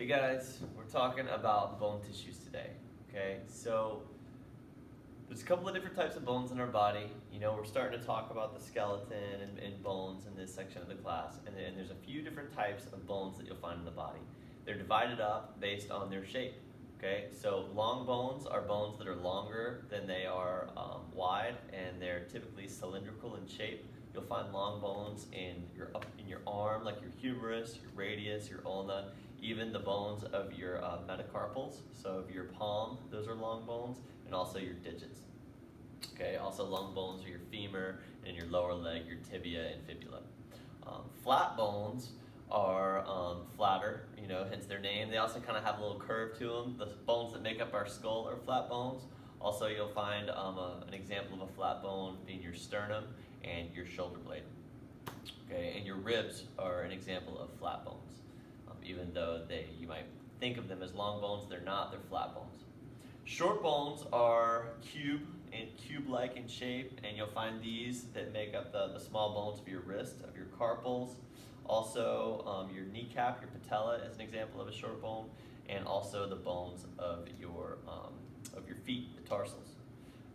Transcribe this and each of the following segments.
Hey guys, we're talking about bone tissues today, okay? So, there's a couple of different types of bones in our body. You know, we're starting to talk about the skeleton and bones in this section of the class, and there's a few different types of bones that you'll find in the body. They're divided up based on their shape, okay? So, long bones are bones that are longer than they are wide, and they're typically cylindrical in shape. You'll find long bones in your arm, like your humerus, your radius, your ulna, even the bones of your metacarpals, so of your palm, those are long bones, and also your digits. Okay, also long bones are your femur and your lower leg, your tibia and fibula. Flat bones are flatter, you know, hence their name. They also kind of have a little curve to them. The bones that make up our skull are flat bones. Also, you'll find an example of a flat bone being your sternum and your shoulder blade. Okay, and your ribs are an example of flat bones. Even though you might think of them as long bones, they're not, they're flat bones. Short bones are cube-like in shape, and you'll find these that make up the small bones of your wrist, of your carpals. Also, your kneecap, your patella is an example of a short bone, and also the bones of your feet, the tarsals.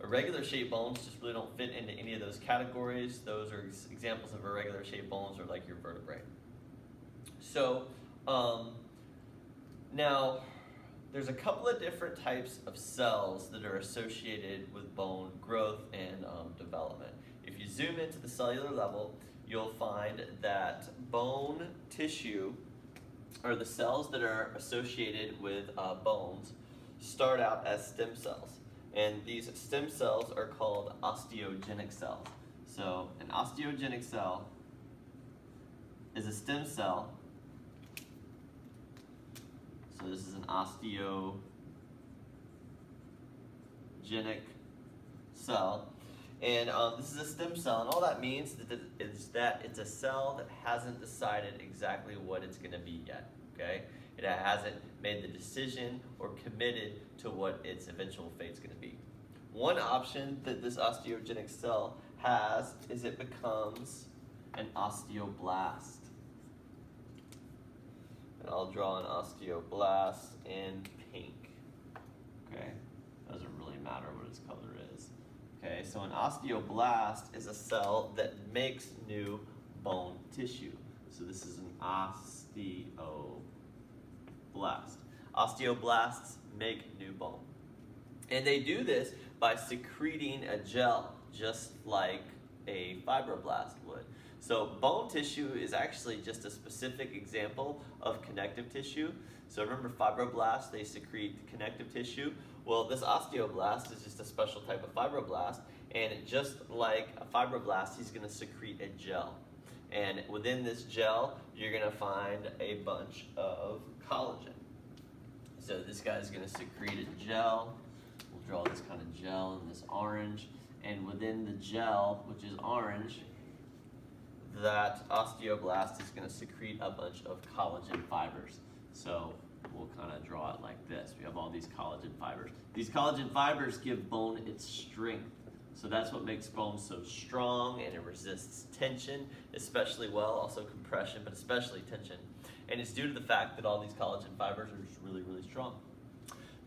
Irregular shaped bones just really don't fit into any of those categories. Those are examples of irregular shaped bones, or like your vertebrae. So, now, there's a couple of different types of cells that are associated with bone growth and development. If you zoom into the cellular level, you'll find that bone tissue, or the cells that are associated with bones, start out as stem cells. And these stem cells are called osteogenic cells. So an osteogenic cell is a stem cell. So this is an osteogenic cell. And this is a stem cell, and all that means is that it's a cell that hasn't decided exactly what it's going to be yet, okay? It hasn't made the decision or committed to what its eventual fate's going to be. One option that this osteogenic cell has is it becomes an osteoblast. And I'll draw an osteoblast in pink. Okay, doesn't really matter what its color is. Okay, so an osteoblast is a cell that makes new bone tissue. So this is an osteoblast. Osteoblasts make new bone. And they do this by secreting a gel, just like a fibroblast would. So bone tissue is actually just a specific example of connective tissue. So remember fibroblasts, they secrete connective tissue. Well, this osteoblast is just a special type of fibroblast, and just like a fibroblast, he's going to secrete a gel. And within this gel, you're going to find a bunch of collagen. So this guy's going to secrete a gel. We'll draw this kind of gel in this orange. And within the gel, which is orange, that osteoblast is going to secrete a bunch of collagen fibers. So we'll kind of draw it like this. We have all these collagen fibers. These collagen fibers give bone its strength. So that's what makes bone so strong, and it resists tension especially well, also compression, but especially tension. And it's due to the fact that all these collagen fibers are just really, really strong.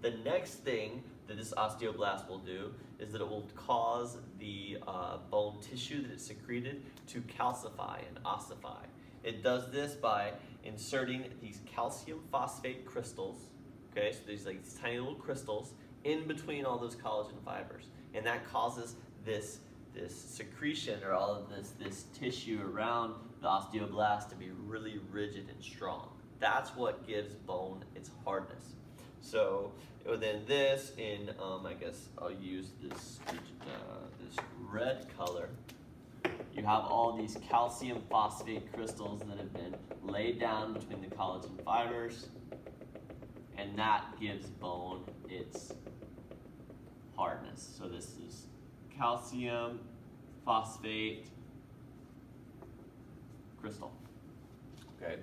The next thing that this osteoblast will do is that it will cause the bone tissue that it secreted to calcify and ossify. It does this by inserting these calcium phosphate crystals, okay, so there's like these tiny little crystals in between all those collagen fibers, and that causes this secretion, or all of this tissue around the osteoblast, to be really rigid and strong. That's what gives bone its hardness. So within this, I guess I'll use this red color. You have all these calcium phosphate crystals that have been laid down between the collagen fibers, and that gives bone its hardness. So this is calcium phosphate crystal. Okay.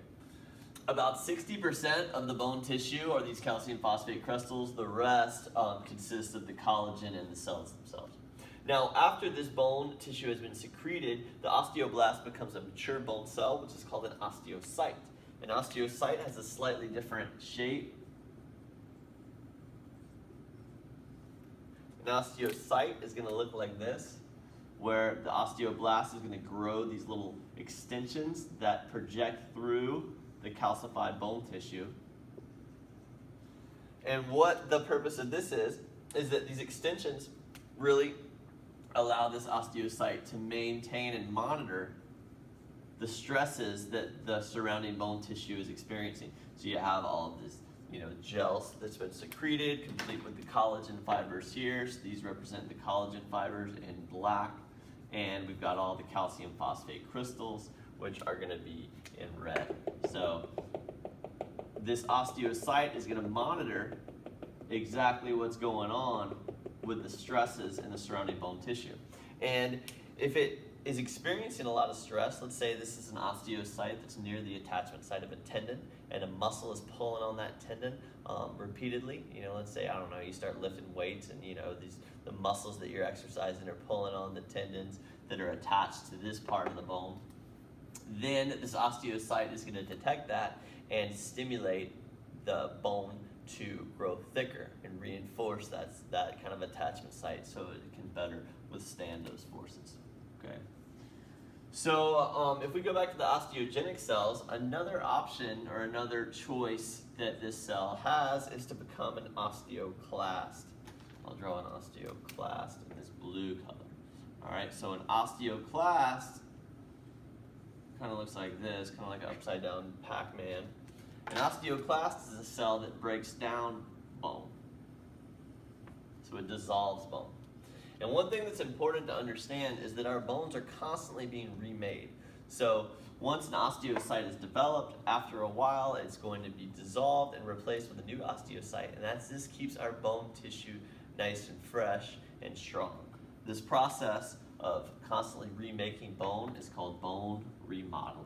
About 60% of the bone tissue are these calcium phosphate crystals. The rest consists of the collagen and the cells themselves. Now, after this bone tissue has been secreted, the osteoblast becomes a mature bone cell, which is called an osteocyte. An osteocyte has a slightly different shape. An osteocyte is going to look like this, where the osteoblast is going to grow these little extensions that project through the calcified bone tissue. And what the purpose of this is that these extensions really allow this osteocyte to maintain and monitor the stresses that the surrounding bone tissue is experiencing. So you have all of this, gel that's been secreted, complete with the collagen fibers here. So these represent the collagen fibers in black. And we've got all the calcium phosphate crystals, which are going to be in red. So this osteocyte is going to monitor exactly what's going on with the stresses in the surrounding bone tissue. And if it is experiencing a lot of stress, let's say this is an osteocyte that's near the attachment site of a tendon, and a muscle is pulling on that tendon repeatedly. Let's say, I don't know, you start lifting weights, and the muscles that you're exercising are pulling on the tendons that are attached to this part of the bone. Then this osteocyte is going to detect that and stimulate the bone to grow thicker and reinforce that kind of attachment site so it can better withstand those forces. Okay. So if we go back to the osteogenic cells, another option or another choice that this cell has is to become an osteoclast. I'll draw an osteoclast in this blue color. All right, so an osteoclast kind of looks like this, kind of like an upside down Pac-Man. An osteoclast is a cell that breaks down bone. So it dissolves bone. And one thing that's important to understand is that our bones are constantly being remade. So once an osteocyte is developed, after a while it's going to be dissolved and replaced with a new osteocyte. And this keeps our bone tissue nice and fresh and strong. This process of constantly remaking bone is called bone remodeling.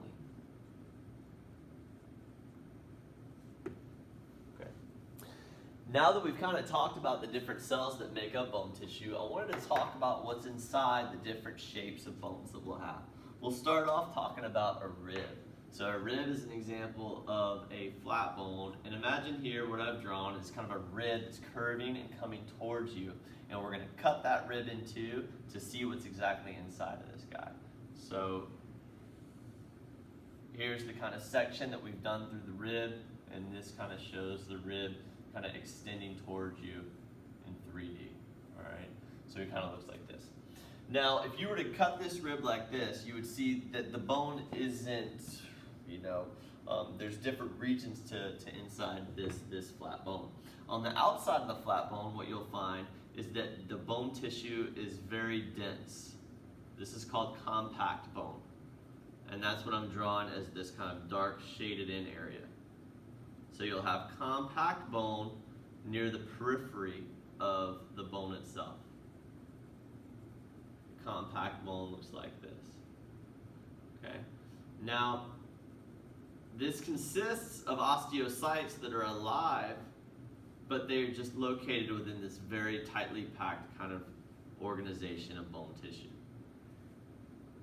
Now that we've kind of talked about the different cells that make up bone tissue, I wanted to talk about what's inside the different shapes of bones that we'll have. We'll start off talking about a rib. So a rib is an example of a flat bone. And imagine here what I've drawn is kind of a rib that's curving and coming towards you. And we're going to cut that rib in two to see what's exactly inside of this guy. So here's the kind of section that we've done through the rib. And this kind of shows the rib kind of extending towards you in 3D, all right? So it kind of looks like this. Now, if you were to cut this rib like this, you would see that the bone isn't, there's different regions to inside this flat bone. On the outside of the flat bone, what you'll find is that the bone tissue is very dense. This is called compact bone. And that's what I'm drawing as this kind of dark shaded in area. So you'll have compact bone near the periphery of the bone itself. Compact bone looks like this. Okay. Now, this consists of osteocytes that are alive, but they're just located within this very tightly packed kind of organization of bone tissue.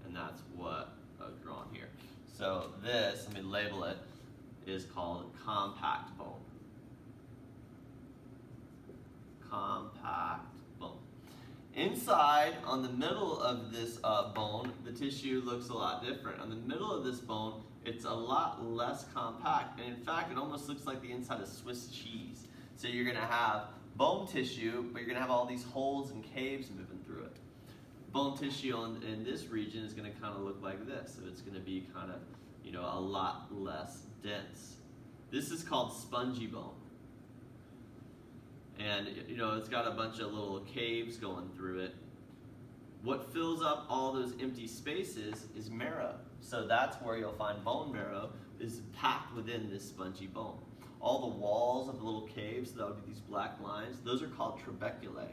And that's what I've drawn here. So this, let me label it, is called compact bone. Compact bone. Inside, on the middle of this bone, the tissue looks a lot different. On the middle of this bone, it's a lot less compact. And in fact, it almost looks like the inside of Swiss cheese. So you're going to have bone tissue, but you're going to have all these holes and caves moving through it. Bone tissue in this region is going to kind of look like this. So it's going to be kind of, a lot less dense. This is called spongy bone. And, it's got a bunch of little caves going through it. What fills up all those empty spaces is marrow. So that's where you'll find bone marrow is packed within this spongy bone. All the walls of the little caves, that would be these black lines, those are called trabeculae.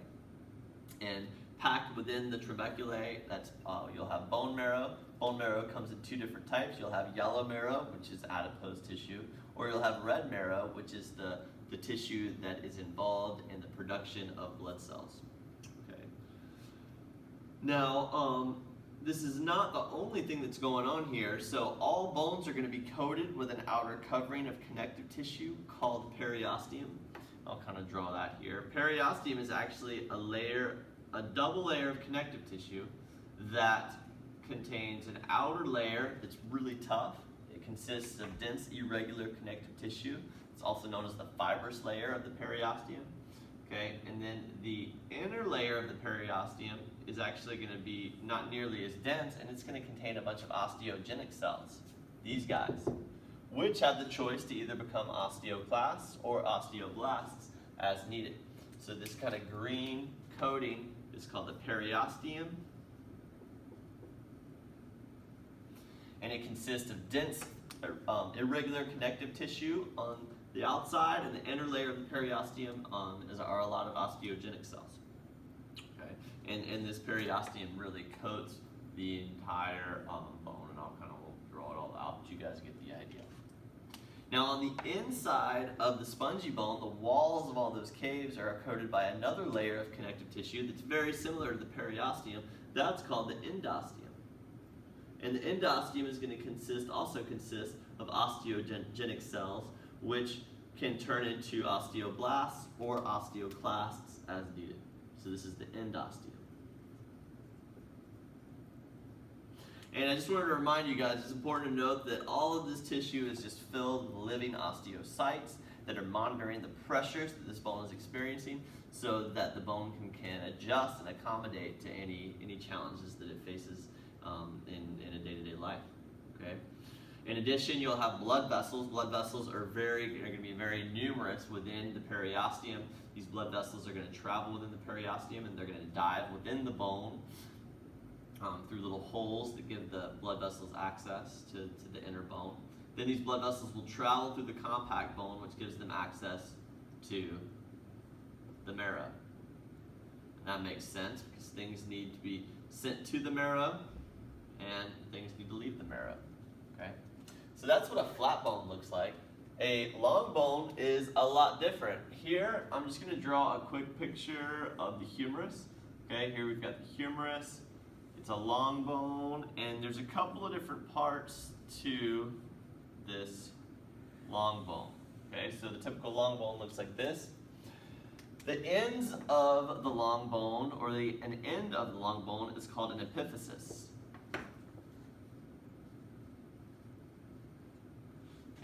And packed within the trabeculae, you'll have bone marrow. Bone marrow comes in two different types. You'll have yellow marrow, which is adipose tissue, or you'll have red marrow, which is the tissue that is involved in the production of blood cells. Okay. Now, this is not the only thing that's going on here. So all bones are going to be coated with an outer covering of connective tissue called periosteum. I'll kind of draw that here. Periosteum is actually a double layer of connective tissue that contains an outer layer that's really tough. It consists of dense, irregular connective tissue. It's also known as the fibrous layer of the periosteum. Okay, and then the inner layer of the periosteum is actually going to be not nearly as dense, and it's going to contain a bunch of osteogenic cells, these guys, which have the choice to either become osteoclasts or osteoblasts as needed. So this kind of green coating is called the periosteum, and it consists of dense, irregular connective tissue on the outside, and the inner layer of the periosteum are a lot of osteogenic cells. Okay, and this periosteum really coats the entire bone, and I'll kind of draw it all out, but you guys get the idea. Now on the inside of the spongy bone, the walls of all those caves are coated by another layer of connective tissue that's very similar to the periosteum. That's called the endosteum. And the endosteum is going to also consist of osteogenic cells, which can turn into osteoblasts or osteoclasts as needed. So this is the endosteum. And I just wanted to remind you guys, it's important to note that all of this tissue is just filled with living osteocytes that are monitoring the pressures that this bone is experiencing so that the bone can adjust and accommodate to any challenges that it faces in a day-to-day life. Okay? In addition, you'll have blood vessels. Blood vessels are going to be very numerous within the periosteum. These blood vessels are going to travel within the periosteum, and they're going to dive within the bone through little holes that give the blood vessels access to the inner bone. Then these blood vessels will travel through the compact bone, which gives them access to the marrow. And that makes sense because things need to be sent to the marrow and things need to leave the marrow. Okay? So that's what a flat bone looks like. A long bone is a lot different. Here, I'm just going to draw a quick picture of the humerus. Okay, here we've got the humerus. It's a long bone, and there's a couple of different parts to this long bone. Okay, so the typical long bone looks like this. The ends of the long bone, or an end of the long bone, is called an epiphysis.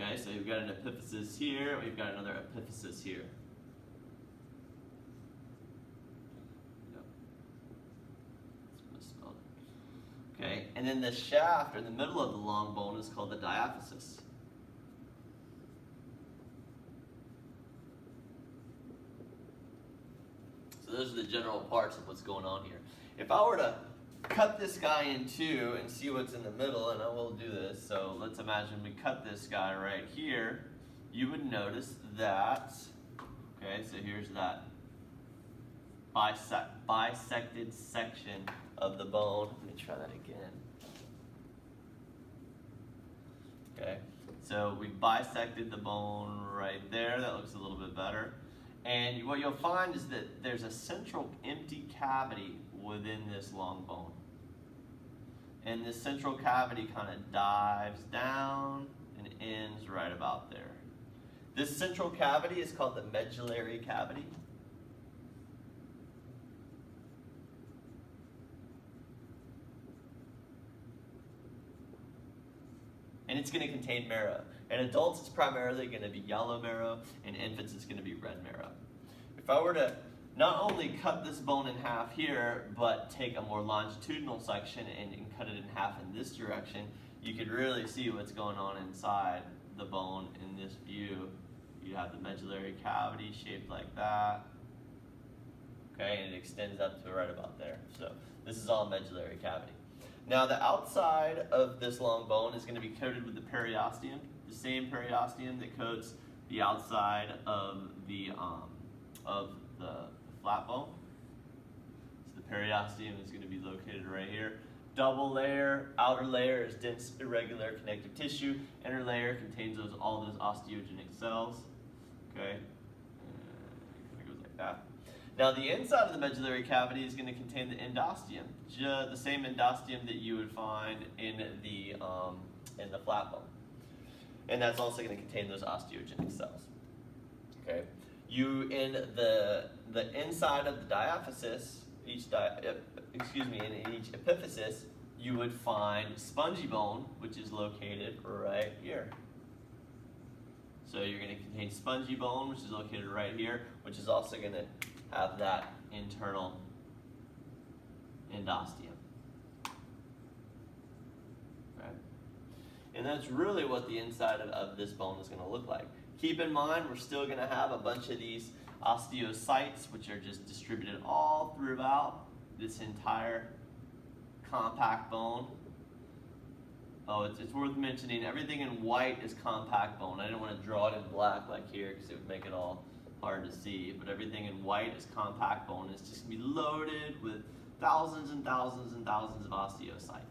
Okay, so you've got an epiphysis here, we've got another epiphysis here. Yep. It's misspelled. Okay, and then the shaft in the middle of the long bone is called the diaphysis. So those are the general parts of what's going on here. If I were to cut this guy in two and see what's in the middle, and I will do this, so let's imagine we cut this guy right here, you would notice that, okay, so here's that bisected section of the bone. Let me try that again. Okay, so we bisected the bone right there. That looks a little bit better. And what you'll find is that there's a central empty cavity within this long bone. And this central cavity kind of dives down and ends right about there. This central cavity is called the medullary cavity. And it's going to contain marrow. In adults, it's primarily going to be yellow marrow. In infants, it's going to be red marrow. If I were to not only cut this bone in half here, but take a more longitudinal section and cut it in half in this direction, you could really see what's going on inside the bone in this view. You have the medullary cavity shaped like that. Okay, and it extends up to right about there. So this is all medullary cavity. Now the outside of this long bone is going to be coated with the periosteum, the same periosteum that coats the outside of the flat bone. So the periosteum is going to be located right here. Double layer, outer layer is dense, irregular connective tissue. Inner layer contains all those osteogenic cells. Okay, and it goes like that. Now the inside of the medullary cavity is going to contain the endosteum, the same endosteum that you would find in the flat bone. And that's also going to contain those osteogenic cells. Okay. In the inside of the diaphysis, in each epiphysis, you would find spongy bone, which is located right here. So you're going to contain spongy bone, which is located right here, which is also going to have that internal endosteum. Okay. And that's really what the inside of this bone is going to look like. Keep in mind, we're still going to have a bunch of these osteocytes, which are just distributed all throughout this entire compact bone. Oh, it's worth mentioning, everything in white is compact bone. I didn't want to draw it in black like here because it would make it all hard to see, but everything in white is compact bone. It's just going to be loaded with thousands and thousands and thousands of osteocytes.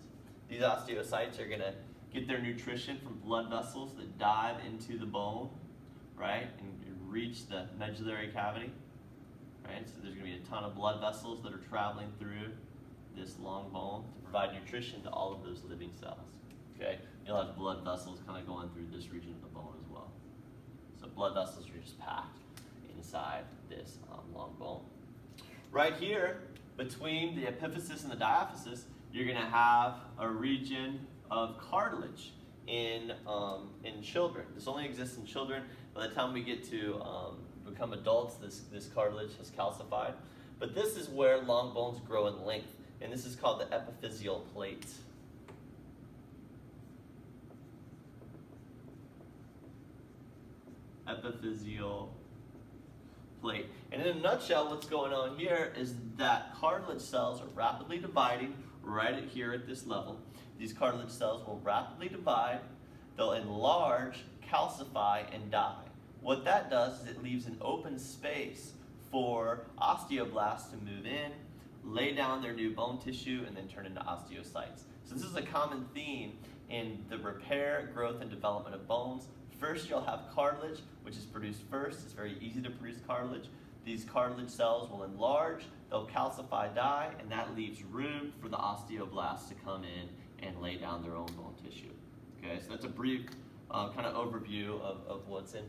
These osteocytes are going to get their nutrition from blood vessels that dive into the bone, right, and reach the medullary cavity, right? So there's going to be a ton of blood vessels that are traveling through this long bone to provide nutrition to all of those living cells. Okay, you'll have blood vessels kind of going through this region of the bone as well. So blood vessels are just packed inside this long bone. Right here, between the epiphysis and the diaphysis, you're going to have a region of cartilage in children. This only exists in children. By the time we get to become adults, this cartilage has calcified. But this is where long bones grow in length, and this is called the epiphyseal plate. Epiphyseal plate. And in a nutshell, what's going on here is that cartilage cells are rapidly dividing right here at this level. These cartilage cells will rapidly divide, they'll enlarge, calcify, and die. What that does is it leaves an open space for osteoblasts to move in, lay down their new bone tissue, and then turn into osteocytes. So this is a common theme in the repair, growth, and development of bones. First, you'll have cartilage, which is produced first. It's very easy to produce cartilage. These cartilage cells will enlarge, they'll calcify, die, and that leaves room for the osteoblasts to come in and lay down their own bone tissue. Okay, so that's a brief kind of overview of what's in bone.